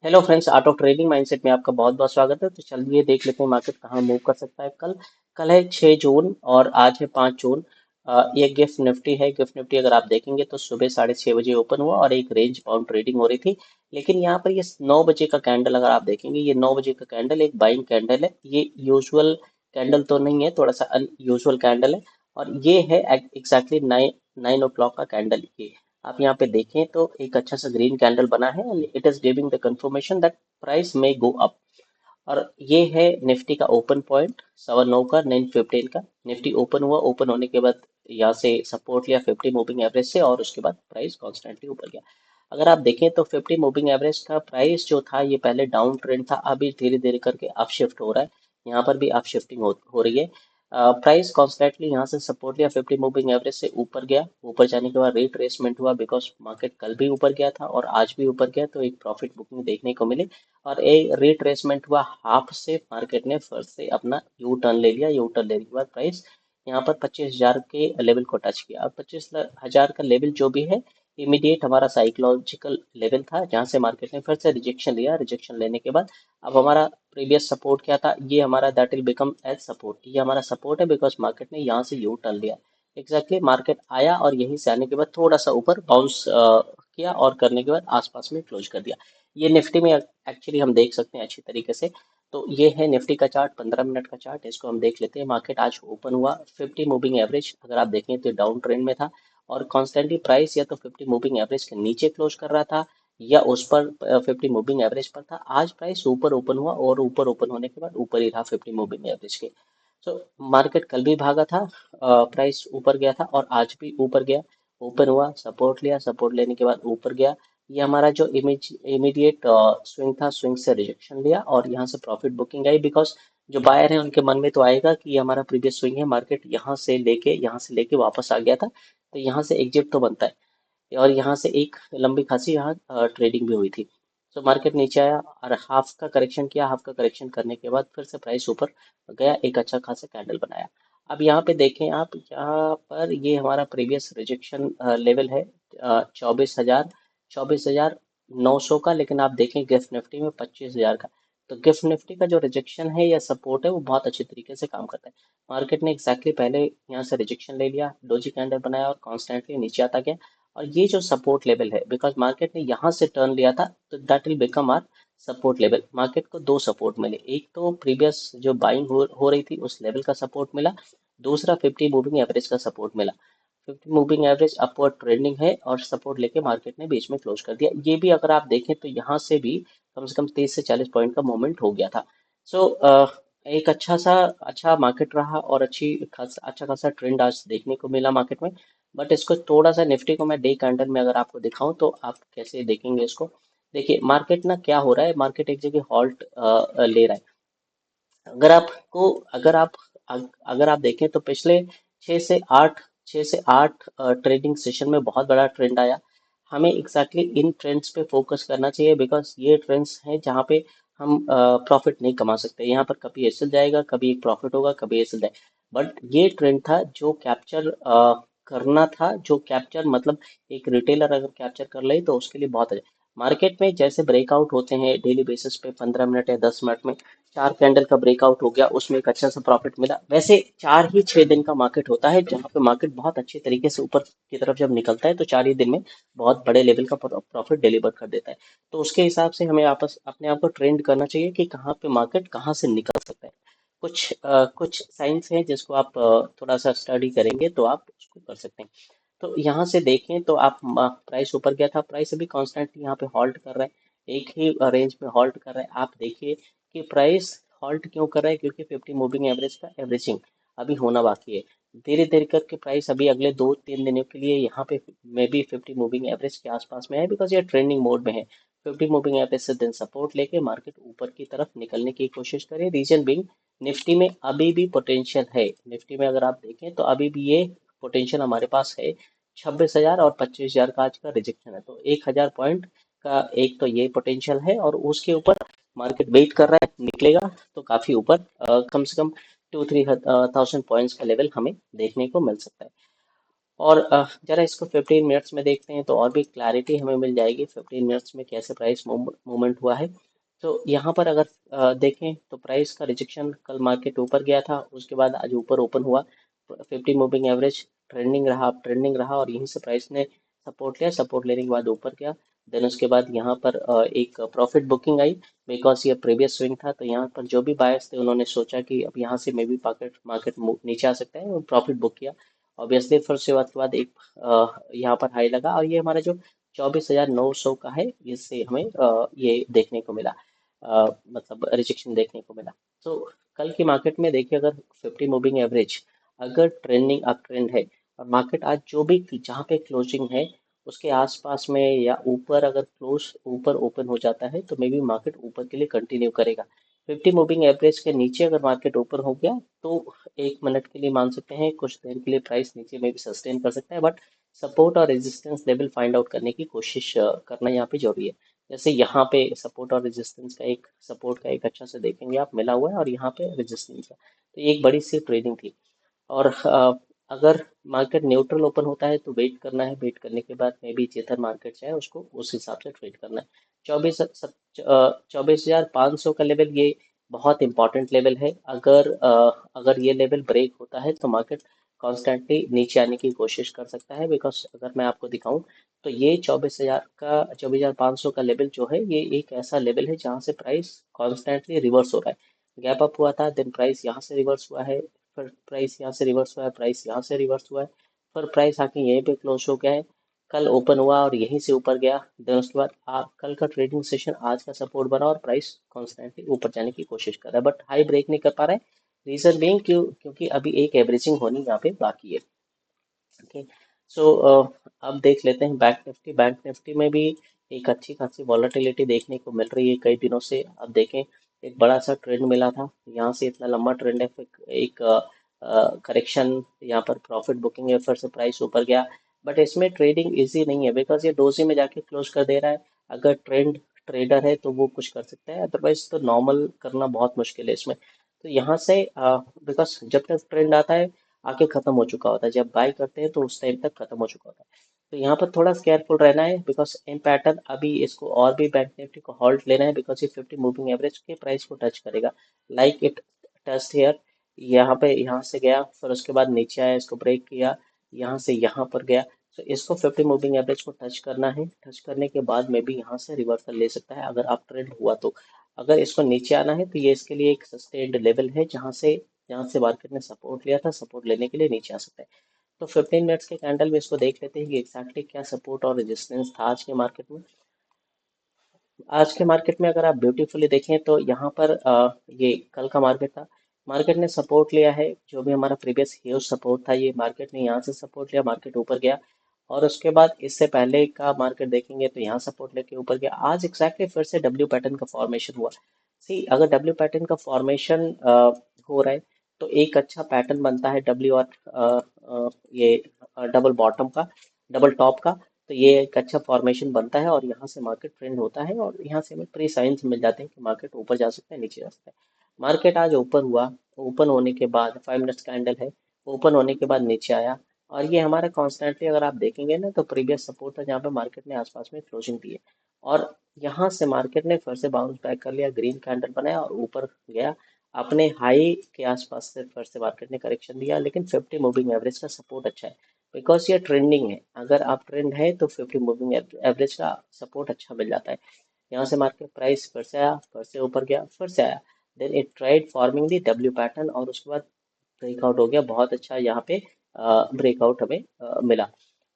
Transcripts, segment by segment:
Hello friends, art of trading mindset में आपका बहुत बहुत स्वागत है। तो चलिए देख लेते हैं मार्केट कहाँ मूव कर सकता है। कल है 6 जून और आज है 5 जून। ये गिफ्ट निफ्टी है। गिफ्ट निफ्टी अगर आप देखेंगे तो सुबह 6:30 बजे ओपन हुआ और एक रेंज बाउंड ट्रेडिंग हो रही थी। लेकिन यहाँ पर ये 9 बजे का कैंडल अगर आप देखेंगे, ये 9 बजे का कैंडल एक बाइंग कैंडल है। ये यूजुअल कैंडल तो नहीं है, थोड़ा सा अनयूजुअल कैंडल है। और ये है एग्जैक्टली 9 o'clock का कैंडल। ये आप यहाँ पे देखें तो एक अच्छा सा ग्रीन कैंडल बना है and it is giving the confirmation that price में गो अप। और ये है निफ्टी का ओपन पॉइंट 9:15 का, 9:15 का। निफ्टी ओपन हुआ, ओपन होने के बाद यहाँ से सपोर्ट लिया 50 मूविंग एवरेज से और उसके बाद प्राइस कॉन्स्टेंटली ऊपर गया। अगर आप देखें तो 50 मूविंग एवरेज का प्राइस जो था ये पहले डाउन ट्रेंड था, अभी धीरे धीरे करके अप शिफ्ट हो रहा है। यहाँ पर भी अप शिफ्टिंग हो रही है। प्राइस कॉन्स्टेंटली यहाँ से सपोर्ट लिया 50 मूविंग एवरेज से ऊपर गया। ऊपर जाने के बाद रिट्रेसमेंट हुआ बिकॉज मार्केट कल भी ऊपर गया था और आज भी ऊपर गया, तो एक प्रॉफिट बुकिंग देखने को मिली। और एक रिट्रेसमेंट हुआ हाफ से, मार्केट ने फिर से अपना यू टर्न ले लिया। यू टर्न लेने के बाद प्राइस यहाँ पर 25,000 के लेवल को टच किया। अब 25,000 का लेवल जो भी है, इमीडिएट हमारा साइकोलॉजिकल लेवल था जहां से मार्केट ने फिर से रिजेक्शन लिया। रिजेक्शन लेने के बाद अब हमारा प्रीवियस सपोर्ट क्या था, ये हमारा that will become as support. ये हमारा सपोर्ट है बिकॉज मार्केट ने यहाँ से यू टर्न लिया। एग्जैक्टली मार्केट आया और यहीं से आने के बाद थोड़ा सा ऊपर बाउंस किया और करने के बाद आसपास में क्लोज कर दिया। ये निफ्टी में एक्चुअली हम देख सकते हैं अच्छी तरीके से। तो ये है निफ्टी का चार्ट, 15 मिनट का चार्ट। इसको हम देख लेते हैं। मार्केट आज ओपन हुआ 50 मूविंग एवरेज अगर आप देखें तो डाउन ट्रेंड में था और कॉन्स्टेंटली प्राइस या तो 50 मूविंग एवरेज के नीचे क्लोज कर रहा था या उस पर 50 मूविंग एवरेज पर था। आज प्राइस ऊपर ओपन हुआ और ऊपर ओपन होने के बाद ऊपर ही रहा 50 मूविंग एवरेज के। तो मार्केट कल भी भागा था, प्राइस ऊपर गया था और आज भी ऊपर गया। ओपन हुआ, सपोर्ट लिया, सपोर्ट लेने के बाद ऊपर गया। ये हमारा जो इमीडिएट स्विंग था, स्विंग से रिजेक्शन लिया और यहाँ से प्रॉफिट बुकिंग आई बिकॉज जो बायर हैं उनके मन में तो आएगा कि ये हमारा प्रीवियस स्विंग है, मार्केट यहाँ से लेके वापस आ गया था, तो यहाँ से एग्जिट तो बनता है। और यहाँ से एक लंबी खासी यहाँ ट्रेडिंग भी हुई थी। तो मार्केट नीचे आया और हाफ का करेक्शन किया। हाफ का करेक्शन करने के बाद फिर से प्राइस ऊपर गया, एक अच्छा खासा कैंडल बनाया। अब यहाँ पे देखें आप, यहाँ पर ये हमारा प्रीवियस रिजेक्शन लेवल है 24,900 का। लेकिन आप देखें गिफ्ट निफ्टी में 25,000 का। तो गिफ्ट निफ्टी का जो रिजेक्शन है या सपोर्ट है वो बहुत अच्छी तरीके से काम करता है। मार्केट ने एग्जैक्टली पहले यहाँ से रिजेक्शन ले लिया, डोजी कैंडल बनाया और कॉन्स्टेंटली नीचे आता गया। और ये जो सपोर्ट लेवल है, बिकॉज मार्केट ने यहाँ से टर्न लिया था, तो that will become our support level. Market को दो सपोर्ट मिले, एक तो प्रीवियस जो बाइंग हो रही थी उस लेवल का सपोर्ट मिला, दूसरा 50 मूविंग एवरेज का सपोर्ट मिला। 50 मूविंग एवरेज अपवर्ड ट्रेंडिंग है और सपोर्ट लेके मार्केट ने बीच में क्लोज कर दिया। ये भी अगर आप देखें तो यहाँ से भी कम से कम 30 से 40 पॉइंट का मूवमेंट हो गया था। सो एक अच्छा मार्केट रहा और अच्छा खासा ट्रेंड आज देखने को मिला मार्केट में। बट इसको थोड़ा सा निफ्टी को मैं डे कैंडल में अगर आपको दिखाऊं तो आप कैसे देखेंगे इसको। देखिए मार्केट ना क्या हो रहा है, मार्केट एक जगह हॉल्ट ले रहा है। अगर आपको अगर आप अगर आप देखें तो पिछले 6 से 8 ट्रेडिंग सेशन में बहुत बड़ा ट्रेंड आया। हमें एग्जैक्टली इन ट्रेंड्स पे फोकस करना चाहिए बिकॉज ये ट्रेंड्स हैं जहाँ पे हम प्रॉफिट नहीं कमा सकते। यहाँ पर कभी एसएल जाएगा, कभी एक प्रॉफिट होगा, कभी एसएल जाएगा। बट ये ट्रेंड था जो कैप्चर करना था, जो कैप्चर मतलब एक रिटेलर अगर कैप्चर कर ले तो उसके लिए बहुत अच्छा। मार्केट में जैसे ब्रेकआउट होते हैं डेली बेसिस पे 15 मिनट या 10 मिनट में, 4 कैंडल का ब्रेकआउट हो गया, उसमें एक अच्छा सा प्रॉफिट मिला। वैसे 4 ही 6 दिन का मार्केट होता है जहाँ पे मार्केट बहुत अच्छे तरीके से ऊपर की तरफ जब निकलता है तो 4 ही दिन में बहुत बड़े लेवल का प्रॉफिट डिलीवर कर देता है। तो उसके हिसाब से हमें आपस अपने आप को ट्रेंड करना चाहिए कि कहाँ पे मार्केट कहाँ से निकल सकता है। कुछ साइंस हैं जिसको आप थोड़ा सा स्टडी करेंगे तो आप उसको कर सकते हैं। तो यहाँ से देखें तो आप प्राइस ऊपर गया था, प्राइस अभी कांस्टेंटली यहाँ पे हॉल्ट कर रहा है, एक ही रेंज में हॉल्ट कर रहा है। आप देखिए कि प्राइस हॉल्ट क्यों कर रहा है, क्योंकि 50 मूविंग एवरेज का एवरेजिंग अभी होना बाकी है। धीरे धीरे करके प्राइस अभी अगले 2-3 दिनों के लिए यहाँ पे मे बी 50 मूविंग एवरेज के आसपास में है बिकॉज ये ट्रेंडिंग मोड में है। 50 मूविंग एवरेज से दिन सपोर्ट लेके मार्केट ऊपर की तरफ निकलने की कोशिश करे। रीजन बिंग निफ्टी में अभी भी पोटेंशियल है। निफ्टी में अगर आप देखें तो अभी भी ये पोटेंशियल हमारे पास है। 26,000 और 25,000 का आज का रिजेक्शन है, तो 1,000 पॉइंट का एक तो ये पोटेंशियल है और उसके ऊपर मार्केट वेट कर रहा है निकलेगा तो काफी ऊपर कम से कम 2-3 थाउजेंड पॉइंट्स का लेवल हमें देखने को मिल सकता है। और जरा इसको 15 मिनट्स में देखते हैं तो और भी क्लैरिटी हमें मिल जाएगी 15 मिनट्स में कैसे प्राइस मूवमेंट हुआ है। तो यहाँ पर अगर देखें तो प्राइस का रिजेक्शन, कल मार्केट ऊपर गया था, उसके बाद आज ऊपर ओपन हुआ, 50 मूविंग एवरेज ट्रेंडिंग रहा, अप ट्रेंडिंग रहा, और यहीं से प्राइस ने सपोर्ट लिया, सपोर्ट लेने के बाद ऊपर गया। देन उसके बाद यहाँ पर एक प्रॉफिट बुकिंग आई, बिकॉज ये प्रीवियस स्विंग था, तो यहाँ पर जो भी बायर्स थे उन्होंने सोचा कि अब यहाँ से मे बी मार्केट मार्केट नीचे आ सकता है, और प्रॉफिट बुक किया। ऑब्वियसली फिर से उसके बाद एक यहाँ पर हाई लगा, और ये हमारा जो 24,900 का है, इससे हमें ये देखने को मिला, मतलब रिजेक्शन देखने को मिला। तो कल की मार्केट में देखिए, अगर 50 मूविंग एवरेज अगर ट्रेंडिंग अप ट्रेंड है, और मार्केट आज जो भी जहाँ पे क्लोजिंग है उसके आसपास में या ऊपर अगर क्लोज ऊपर ओपन हो जाता है, तो मे बी मार्केट ऊपर के लिए कंटिन्यू करेगा। 50 मूविंग एवरेज के नीचे अगर मार्केट ऊपर हो गया तो 1 मिनट के लिए मान सकते हैं, कुछ देर के लिए प्राइस नीचे में भी सस्टेन कर सकता है, बट सपोर्ट और रेजिस्टेंस लेवल फाइंड आउट करने की कोशिश करना यहाँ पे जरूरी है। जैसे यहाँ पे सपोर्ट और रेजिस्टेंस का एक, सपोर्ट का एक अच्छा से देखेंगे आप मिला हुआ है, और यहाँ पे रेजिस्टेंस का, तो ये एक बड़ी सी ट्रेडिंग थी। और अगर मार्केट न्यूट्रल ओपन होता है तो वेट करना है, वेट करने के बाद मे बी जिधर मार्केट जाए उसको उस हिसाब से ट्रेड करना है। 24,500 का लेवल, ये बहुत इंपॉर्टेंट लेवल है। अगर ये लेवल ब्रेक होता है तो मार्केट कॉन्स्टेंटली नीचे आने की कोशिश कर सकता है, बिकॉज अगर मैं आपको दिखाऊं तो ये 24,500 का लेवल जो है, ये एक ऐसा लेवल है जहां से प्राइस कॉन्स्टेंटली रिवर्स हो रहा है। गैप अप हुआ था, देन प्राइस यहाँ से रिवर्स हुआ है, फिर प्राइस यहाँ से रिवर्स हुआ है, प्राइस यहाँ से रिवर्स हुआ है, फिर प्राइस आके यहीं पे क्लोज हो गया है। कल ओपन हुआ और यहीं से ऊपर गया, देन उसके बाद कल का ट्रेडिंग सेशन आज का सपोर्ट बना, और प्राइस कॉन्स्टेंटली ऊपर जाने की कोशिश कर रहा है, बट हाई ब्रेक नहीं कर पा रहा है। रीजन बीइंग क्योंकि अभी एक एवरेजिंग होनी यहाँ पे बाकी है। ओके, सो अब देख लेते हैं बैंक निफ्टी। बैंक निफ्टी में भी एक अच्छी खासी वॉलेटिलिटी देखने को मिल रही है कई दिनों से। अब देखें, एक बड़ा सा ट्रेंड मिला था, यहाँ से इतना लंबा ट्रेंड है, फिर एक करेक्शन, यहाँ पर प्रॉफिट बुकिंग है, फिर से प्राइस ऊपर गया। बट इसमें ट्रेडिंग इजी नहीं है, बिकॉज ये डोजी में जाके क्लोज कर दे रहा है। अगर ट्रेंड ट्रेडर है तो वो कुछ कर सकता है, अदरवाइज तो नॉर्मल करना बहुत मुश्किल है इसमें। तो यहाँ से बिकॉज जब तक ट्रेंड आता है आके खत्म हो चुका होता है, जब बाय करते हैं तो उस टाइम तक खत्म हो चुका होता है। तो यहाँ पर थोड़ा केयरफुल रहना है, बिकॉज इन पैटर्न अभी इसको और भी बैंक निफ्टी को हॉल्ट लेना है, बिकॉज ये 50 मूविंग एवरेज के प्राइस को टच करेगा, लाइक इट टच हेयर। यहाँ पे यहाँ से गया, फिर उसके बाद नीचे आया, इसको ब्रेक किया, यहाँ से यहाँ पर गया। तो इसको 50 मूविंग एवरेज को टच करना है, टच करने के बाद में भी यहाँ से रिवर्सल ले सकता है अगर आप ट्रेंड हुआ तो। अगर इसको नीचे आना है तो ये इसके लिए एक सस्टेन्ड लेवल है, जहाँ से मार्केट ने सपोर्ट लिया था, सपोर्ट लेने के लिए नीचे आ सकता है। तो 15 मिनट्स के कैंडल में इसको देख लेते हैं कि एग्जैक्टली क्या सपोर्ट और रेजिस्टेंस था आज के मार्केट में। आज के मार्केट में अगर आप ब्यूटीफुली देखें तो यहाँ पर ये कल का मार्केट था, मार्केट ने सपोर्ट लिया है, जो भी हमारा प्रीवियस ह्यूज सपोर्ट था, ये मार्केट ने यहाँ से सपोर्ट लिया, मार्केट ऊपर गया। और उसके बाद इससे पहले का मार्केट देखेंगे तो यहाँ सपोर्ट लेके ऊपर गया, आज एग्जैक्टली फिर से डब्ल्यू पैटर्न का फॉर्मेशन हुआ। सी, अगर डब्ल्यू पैटर्न का फॉर्मेशन हो रहा है तो एक अच्छा पैटर्न बनता है डब्ल्यू और ये डबल बॉटम का, डबल टॉप का। तो ये एक अच्छा फॉर्मेशन बनता है, और यहाँ से मार्केट ट्रेंड होता है, और यहाँ से हमें प्री साइंस मिल जाते हैं कि मार्केट ऊपर जा सकता है, नीचे जा सकता है। मार्केट आज ऊपर हुआ, ओपन होने के बाद 5 मिनट्स कैंडल है, ओपन होने के बाद नीचे आया, और ये हमारा कॉन्स्टेंटली अगर आप देखेंगे ना तो प्रीवियस सपोर्ट था, जहाँ पे मार्केट ने आसपास में क्लोजिंग दी है। और यहाँ से मार्केट ने फिर से बाउंस बैक कर लिया, ग्रीन कैंडल बनाया और ऊपर गया, अपने हाई के आसपास से फिर से मार्केट ने करेक्शन दिया, लेकिन 50 मूविंग एवरेज का सपोर्ट अच्छा है, बिकॉज ये ट्रेंडिंग है। अगर आप ट्रेंड है तो 50 मूविंग एवरेज का सपोर्ट अच्छा मिल जाता है। यहाँ से मार्केट प्राइस फिर से आया, फिर से ऊपर गया, फिर से आया, then it tried forming the W pattern, और उसके बाद ब्रेकआउट हो गया, बहुत अच्छा यहाँ पे ब्रेकआउट हमें मिला।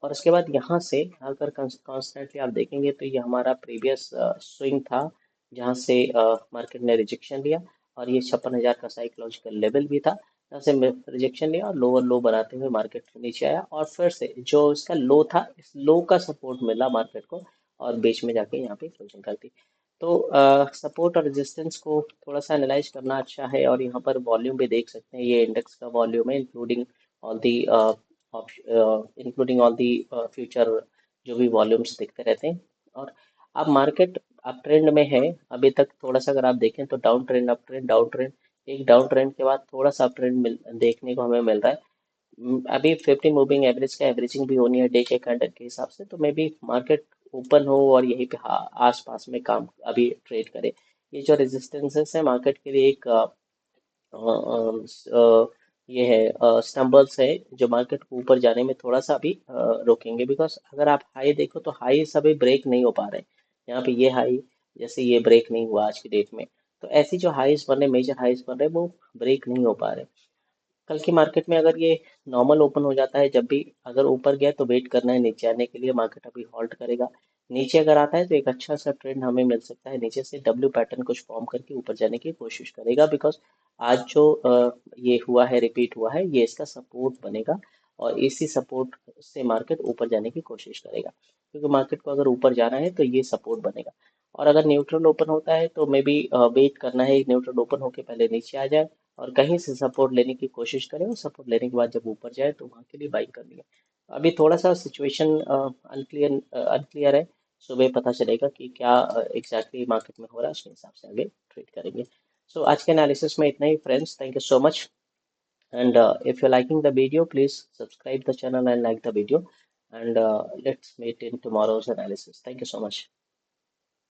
और उसके बाद यहाँ से अगर कॉन्स्टेंटली आप देखेंगे तो ये हमारा प्रीवियस स्विंग था, जहाँ से मार्केट ने रिजेक्शन लिया, और ये 56,000 का साइकोलॉजिकल लेवल भी था, जहाँ से रिजेक्शन लिया और लोअर लो बनाते हुए मार्केट नीचे आया, और फिर से जो इसका लो था, इस लो का सपोर्ट मिला मार्केट को, और बीच में जाके यहाँ पे क्लोजिंग कर दी। तो सपोर्ट और रेजिस्टेंस को थोड़ा सा एनालाइज करना अच्छा है, और यहाँ पर वॉल्यूम भी देख सकते हैं, ये इंडेक्स का वॉल्यूम है, all the including all the future, जो भी वॉल्यूम्स दिखते रहते हैं। और अब मार्केट अप ट्रेंड में है अभी तक, थोड़ा सा अगर आप देखें तो down trend, up trend, down trend, एक डाउन ट्रेंड के बाद थोड़ा सा अप ट्रेंड देखने को हमें मिल रहा है। अभी 50 मूविंग एवरेज का एवरेजिंग भी होनी है डे के कैंडल के हिसाब से, तो मे बी मार्केट ओपन हो और यहीं पे आसपास में काम अभी ट्रेड करे। ये जो रेजिस्टेंसेस है मार्केट के लिए एक ये है स्टम्बल्स है जो मार्केट को ऊपर जाने में थोड़ा सा अभी रोकेंगे, बिकॉज अगर आप हाई देखो तो हाई अभी ब्रेक नहीं हो पा रहे। यहाँ पे ये हाई जैसे ये ब्रेक नहीं हुआ आज की डेट में, तो ऐसी जो हाईस बन रहे, मेजर हाईस बन रहे, वो ब्रेक नहीं हो पा रहे। कल की मार्केट में अगर ये नॉर्मल ओपन हो जाता है, जब भी अगर ऊपर गया तो वेट करना है नीचे आने के लिए, मार्केट अभी हॉल्ट करेगा। नीचे अगर आता है तो एक अच्छा सा ट्रेंड हमें मिल सकता है, नीचे से डब्ल्यू पैटर्न कुछ फॉर्म करके ऊपर जाने की कोशिश करेगा, बिकॉज आज जो ये हुआ है, रिपीट हुआ है, ये इसका सपोर्ट बनेगा और इसी सपोर्ट से मार्केट ऊपर जाने की कोशिश करेगा, क्योंकि मार्केट को अगर ऊपर जाना है तो ये सपोर्ट बनेगा। और अगर न्यूट्रल ओपन होता है तो मे बी वेट करना है, न्यूट्रल ओपन होके पहले नीचे आ जाए और कहीं से सपोर्ट लेने की कोशिश करें, और सपोर्ट लेने के बाद जब ऊपर जाए तो वहां के लिए बाइंग करनी है। अभी थोड़ा सा सिचुएशन अनक्लियर है। सुबह पता चलेगा कि क्या एग्जैक्टली मार्केट में हो रहा है, उसके हिसाब से आगे ट्रेड करेंगे। सो आज के एनालिसिस में इतना ही friends, thank you so much. And if you liking the video please subscribe the channel and like the video, and let's meet in tomorrow's analysis. Thank you so much.